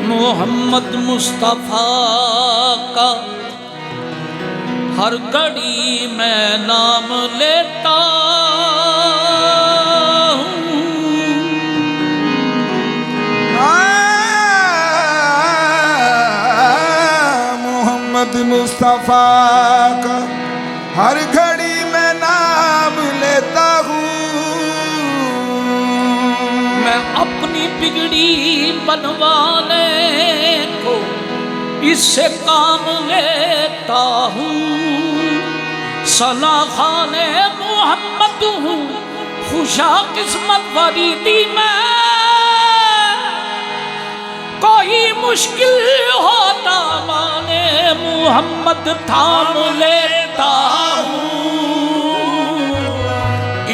मोहम्मद मुस्तफ़ा का हर घड़ी मैं नाम लेता हूँ। मोहम्मद मुस्तफ़ा का हर घड़ी मैं नाम लेता हूँ। मैं अपनी बिगड़ी बनवाने को इससे काम लेता हूँ। सना खाने मोहम्मद हूँ, खुशा किस्मत फरीदी मैं। कोई मुश्किल होता माने मोहम्मद थाम लेता हूँ।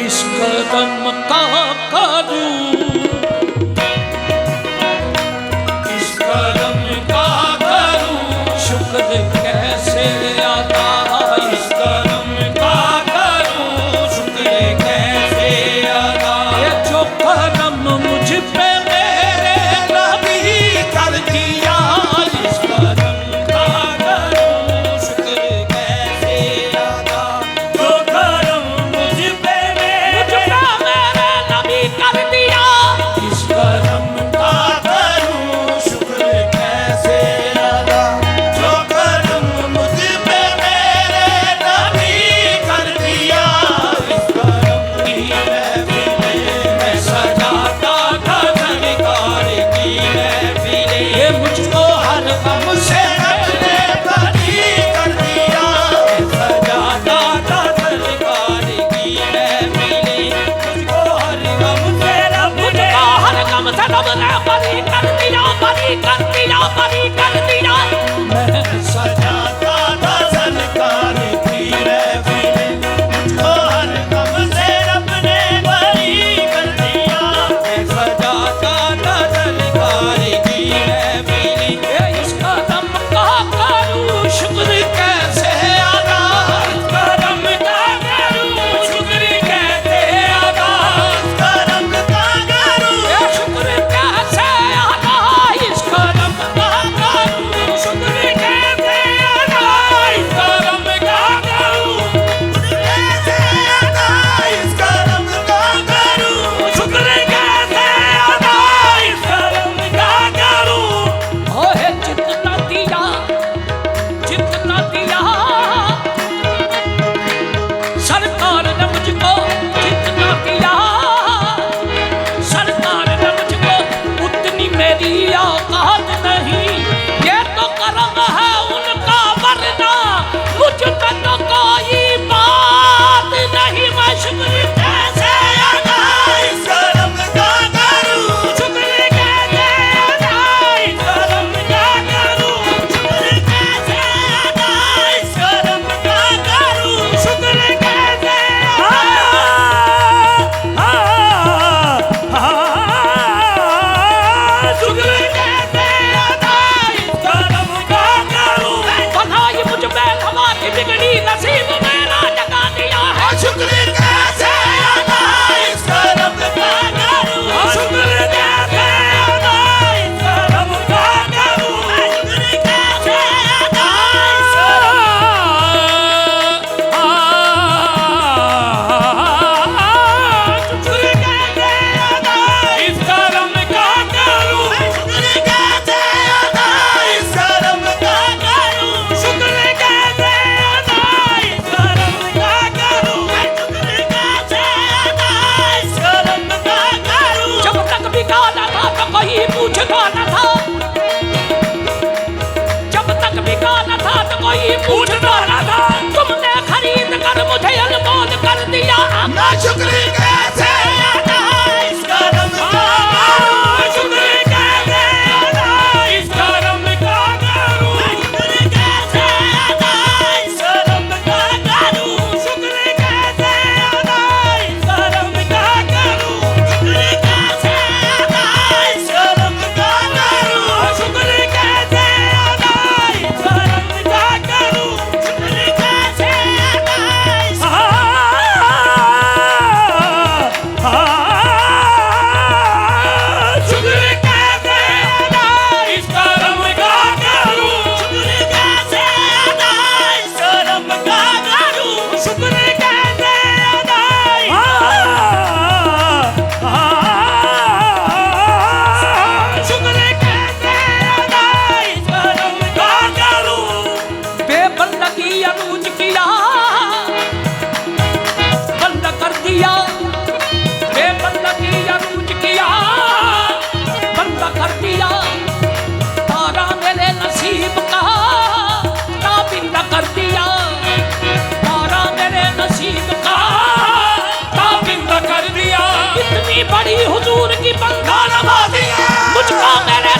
इस कदम का करूँ, इस कदम का करूँ शुक्र कैसे अदा। इस कदम का करूँ शुक्र कैसे अदा। ये जो करम मुझ पे मेरे नबी कर दिया, इस कदम का करूँ शुक्र कैसे अदा। जो करम मुझ पे मेरे नबी कर दिया,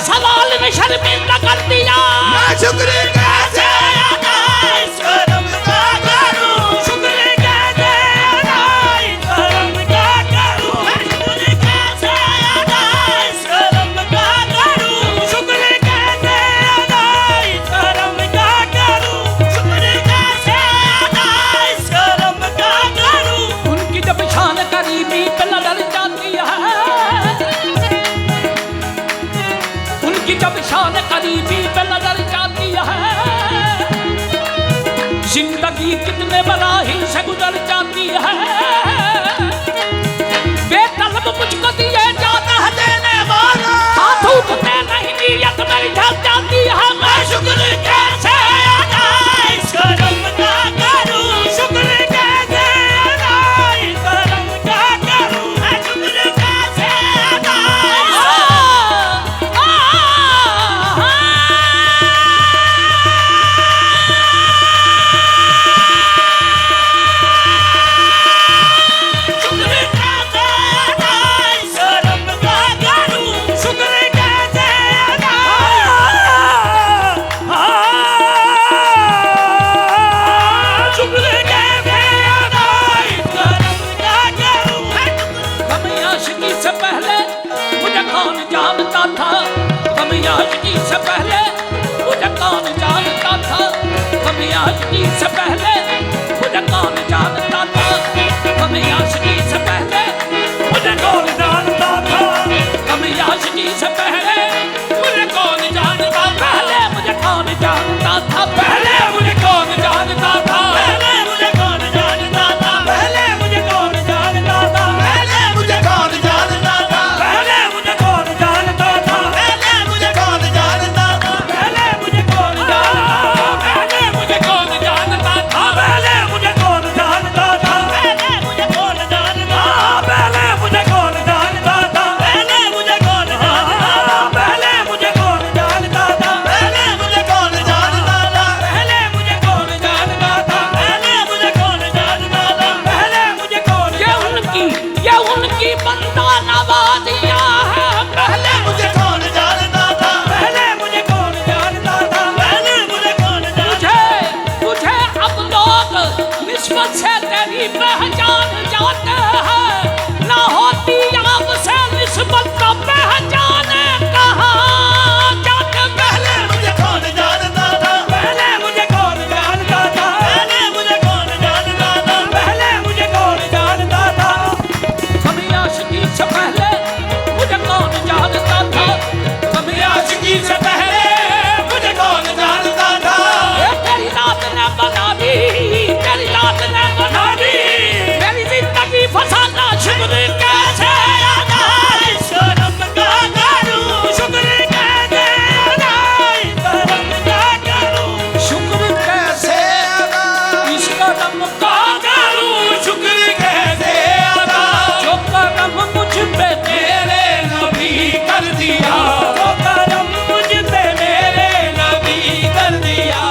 सवाल में शर्मिंदा कर दिया। मैं शुक्र कैसे अदा इस करम का करूं, शुक्र कैसे अदा इस करम का करूं, मैं शुक्र कैसे अदा इस करम का करूं, शुक्र कैसे अदा इस करम का करूं, शुक्र कैसे अदा इस करम का करूं। उनकी जब शान करीबी पे नजर जाती है, उनकी जब शान करीबी पे नजर जाती है, जिंदगी कितने मराहिल से गुजर जाती है। बेतलब मुझको दिए जाता है देने वाला, हाथ उठते नहीं नीयत मेरी ढल जाती है। मैं शुक्र कैसे अदा इस करम का करूं, शुक्र कैसे अदा इस करम का करूं, मैं शुक्र कैसे अदा शुक्र कैसे अदा इस करम का करूं, शुक्र कैसे अदा शुक्र कैसे अदा इस करम का करूं। हम आशिकी से पहले मुझे कौन जानता था, हम आशिकी से पहले मुझे कौन जानता था, हम आशिकी से पहले मुझे कौन जानता था, हम आशिकी से पहले मुझे कौन जानता था, हम आशिकी से पहले मुझे कौन जानता, पहले मुझे कौन जानता था, पहले मुझे कौन जानता था, पहले मुझे कौन जानता था, पहले मुझे कौन जानता था, पहले मुझे कौन जानता था, पहले मुझे कौन जानता था, पहले मुझे कौन जानता था, पहले मुझे कौन जानता था, पहले मुझे कौन जानता था, पहले मुझे कौन जानता था, पहले मुझे कौन जानता था, पहले मुझे कौन जानता था, पहले मुझे कौन जानता था, पहले मुझे कौन जानता था, पहले मुझे कौन जानता था, पहले मुझे कौन जानता था, पहले मुझे कौन, ये उनकी बंदा नवाजिया है। पहले मुझे कौन जानता था, पहले मुझे कौन जानता था, पहले मुझे कौन जानता तुझे अब लोग निस्बत से तेरी पहचान जाते हैं, ना होती आपसे निस्बत तो पहचान कहाँ जाते। पहले मुझे कौन जानता था, पहले मुझे कौन जानता था, पहले मुझे कौन जानता था, पहले मुझे कौन जानता था, कभी आशिकी से पहले मुझे कौन जानता था, कभी आशिकी से पहले मुझे कौन जानता था, ये तेरी रात ने बना दी, तेरी रात ने बना दी, मेरी जिंदगी फसाना। शुक्र कैसे अदा इस करम का करूं, शुक्र कैसे अदा इस करम का करूं, शुक्र कैसे अदा इस करम का करूं, शुक्र कैसे अदा जो करम मुझ पे तेरे नबी कर दिया, जो करम मुझ पे मेरे नबी कर दिया।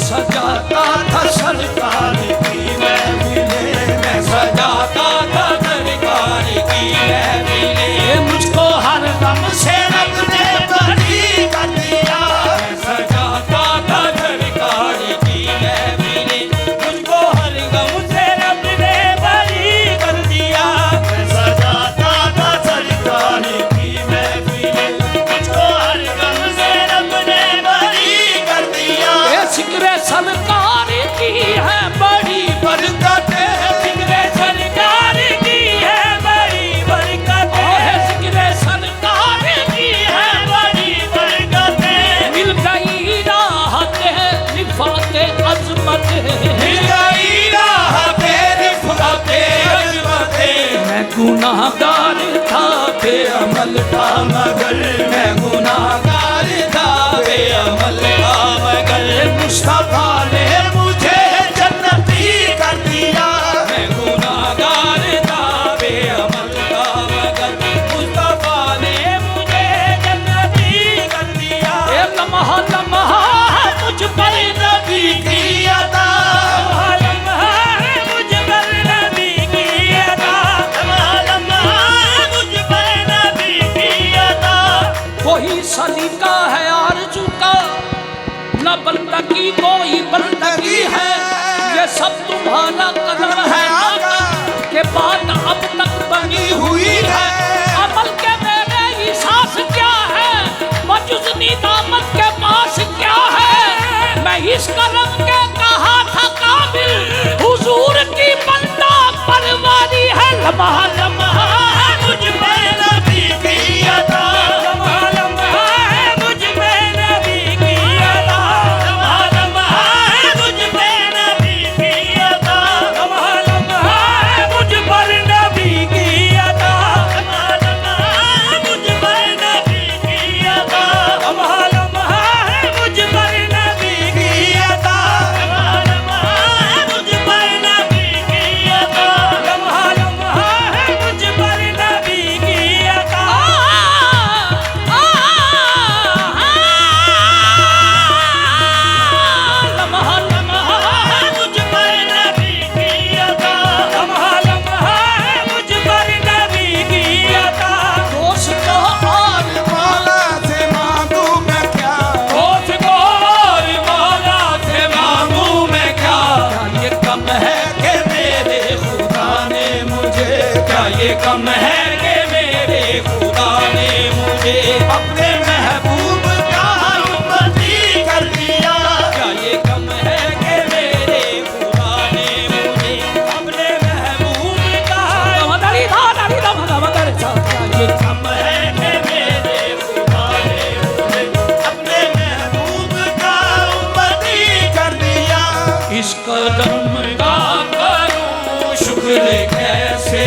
सजाता था सरकार की महफिलें, मैं सजाता था सरकार की महफिलें, मुझको हर गम से रब ने बरी कर दिया। मैं सजाता था सरकार की महफिलें, मुझको हर गम से रब ने बरी कर दिया। मैं सजाता था सरकार की महफिलें, मुझको हर गम से रब ने बरी कर दिया। ये सिकरे सरकार की है बड़ी बरकतें सिकरे सरकार की है बड़ी बरकतें, ये सिकरे सरकार की है बड़ी बरकतें। मिल गई राहते रिफाते अजमत, मिल गई राहते रिफाते अजमते। मैं गुनाहगार था बेअमल था मगर, मैं गुनाहगार था बेअमल था मगर, मुस्तफा ने मुझे जन्नती कर दिया। मैं गुनाहगार था बेअमल था मगर, मुस्तफा ने मुझे जन्नती कर दिया। ये लम्हा लम्हा मुझ पर नबी की अता, लम्हा लम्हा मुझ पर नबी की अता, लम्हा लम्हा मुझ पर नबी की अता। लम्हा लम्हा है मुझ पे नबी की अता, लम्हा लम्हा है मुझ पे नबी की अता, लम्हा लम्हा है मुझ पे नबी की अता, लम्हा लम्हा है मुझ पर नबी की अता, लम्हा लम्हा है मुझ पर नबी की अता, लम्हा लम्हा है मुझ पर नबी की अता, लम्हा लम्हा है मुझ पर नबी की अता, लम्हा लम्हा है मुझ पर नबी की अता। लम्हा लम्हा है मुझ पर नबी की अता, लम्हा लम्हा है मुझ पर नबी की अता। दोस्त और मौला से मांगू मैं क्या, दोस्त को और मौला से मांगू मैं क्या, क्या ये कम है कि मेरे खुदा ने मुझे क्या ये कम है कि मेरे खुदा ने मुझे अपने महबूब का उम्मती कर दिया। क्या ये कम है कि मेरे खुदा ने मुझे अपने महबूब का क्या ये कम है कि मेरे खुदा ने मुझे अपने महबूब का उम्मती कर दिया। इस कदम का करूं शुक्र कैसे